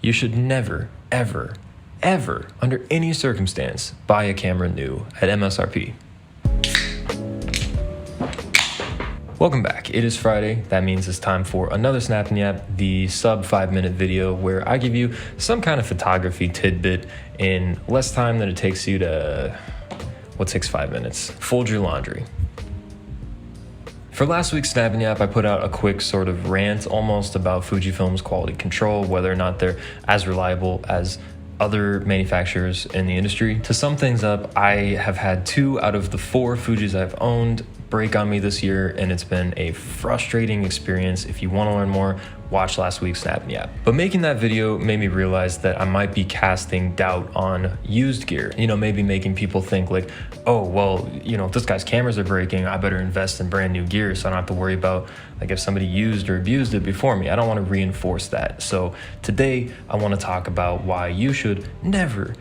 you should never, ever, ever, under any circumstance, buy a camera new at MSRP. Welcome back. It is Friday. That means it's time for another Snap and Yap, the sub 5-minute video where I give you some kind of photography tidbit in less time than it takes you to, what takes 5 minutes? Fold your laundry. For last week's Snap and Yap, I put out a quick sort of rant almost about Fujifilm's quality control, whether or not they're as reliable as other manufacturers in the industry. To sum things up, I have had 2 out of the 4 Fujis I've owned break on me this year, and it's been a frustrating experience. If you want to learn more, watch last week's Snap and Yap. But making that video made me realize that I might be casting doubt on used gear. Maybe making people think like, oh, well, if this guy's cameras are breaking, I better invest in brand new gear so I don't have to worry about like if somebody used or abused it before me. I don't want to reinforce that. So today I want to talk about why you should never,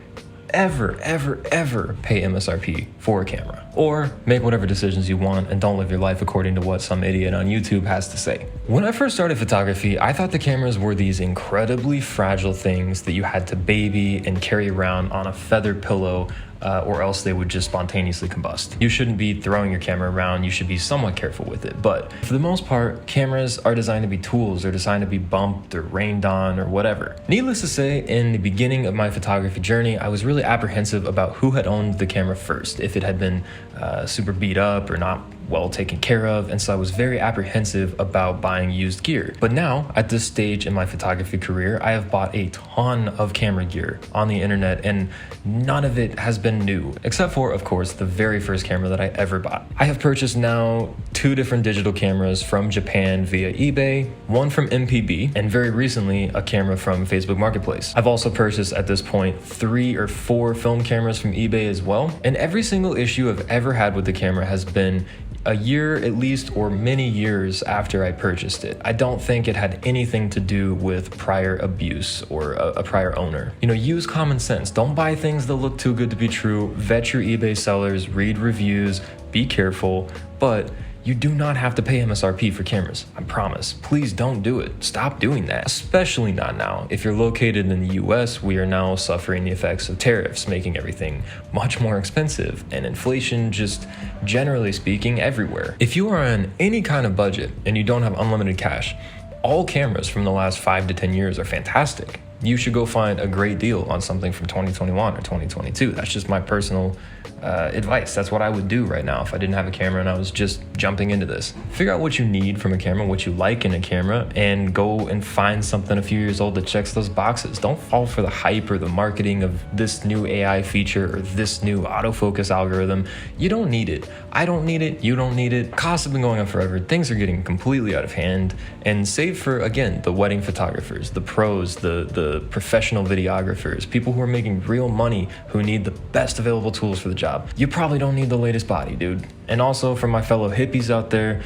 ever, ever, ever pay MSRP for a camera, or make whatever decisions you want and don't live your life according to what some idiot on YouTube has to say. When I first started photography, I thought the cameras were these incredibly fragile things that you had to baby and carry around on a feather pillow, or else they would just spontaneously combust. You shouldn't be throwing your camera around. You should be somewhat careful with it. But for the most part, cameras are designed to be tools. They're designed to be bumped or rained on or whatever. Needless to say, in the beginning of my photography journey, I was really apprehensive about who had owned the camera first, if it had been super beat up or not well taken care of, and so I was very apprehensive about buying used gear. But now, at this stage in my photography career, I have bought a ton of camera gear on the internet, and none of it has been new, except for, of course, the very first camera that I ever bought. I have purchased now 2 different digital cameras from Japan via eBay, one from MPB, and very recently a camera from Facebook Marketplace. I've also purchased at this point 3 or 4 film cameras from eBay as well, and every single issue I've ever had with the camera has been a year at least, or many years after I purchased it. I don't think it had anything to do with prior abuse or a prior owner. Use common sense. Don't buy things that look too good to be true. Vet your eBay sellers, read reviews, be careful, but you do not have to pay MSRP for cameras, I promise. Please don't do it. Stop doing that, especially not now. If you're located in the US, we are now suffering the effects of tariffs, making everything much more expensive, and inflation just generally speaking everywhere. If you are on any kind of budget and you don't have unlimited cash, all cameras from the last 5 to 10 years are fantastic. You should go find a great deal on something from 2021 or 2022. That's just my personal advice. That's what I would do right now if I didn't have a camera and I was just jumping into this. Figure out what you need from a camera, what you like in a camera, and go and find something a few years old that checks those boxes. Don't fall for the hype or the marketing of this new AI feature or this new autofocus algorithm. You don't need it. I don't need it. You don't need it. Costs have been going up forever. Things are getting completely out of hand. And save for, again, the wedding photographers, the pros, the professional videographers, people who are making real money, who need the best available tools for the job. You probably don't need the latest body, dude. And also for my fellow hippies out there,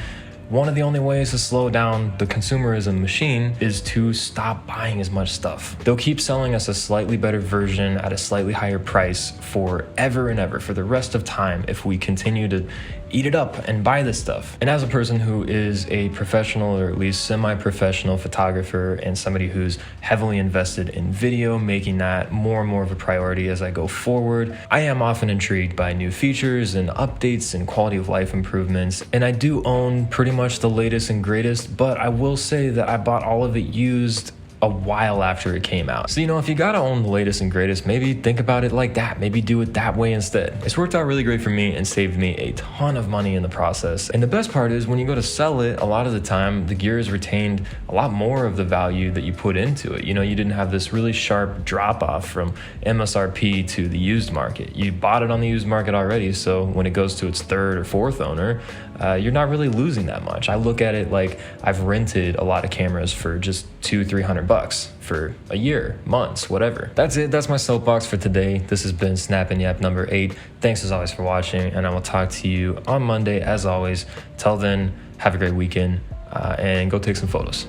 one of the only ways to slow down the consumerism machine is to stop buying as much stuff. They'll keep selling us a slightly better version at a slightly higher price forever and ever, for the rest of time, if we continue to eat it up and buy this stuff. And as a person who is a professional, or at least semi-professional photographer, and somebody who's heavily invested in video, making that more and more of a priority as I go forward, I am often intrigued by new features and updates and quality of life improvements. And I do own pretty much the latest and greatest, but I will say that I bought all of it used a while after it came out. So, if you gotta own the latest and greatest, maybe think about it like that. Maybe do it that way instead. It's worked out really great for me and saved me a ton of money in the process. And the best part is when you go to sell it, a lot of the time, the gear has retained a lot more of the value that you put into it. You didn't have this really sharp drop off from MSRP to the used market. You bought it on the used market already, so when it goes to its 3rd or 4th owner, you're not really losing that much. I look at it like I've rented a lot of cameras for just $200-300 for a year, months, whatever. That's it. That's my soapbox for today. This has been Snap and Yap number 8. Thanks as always for watching, and I will talk to you on Monday as always. Till then, have a great weekend and go take some photos.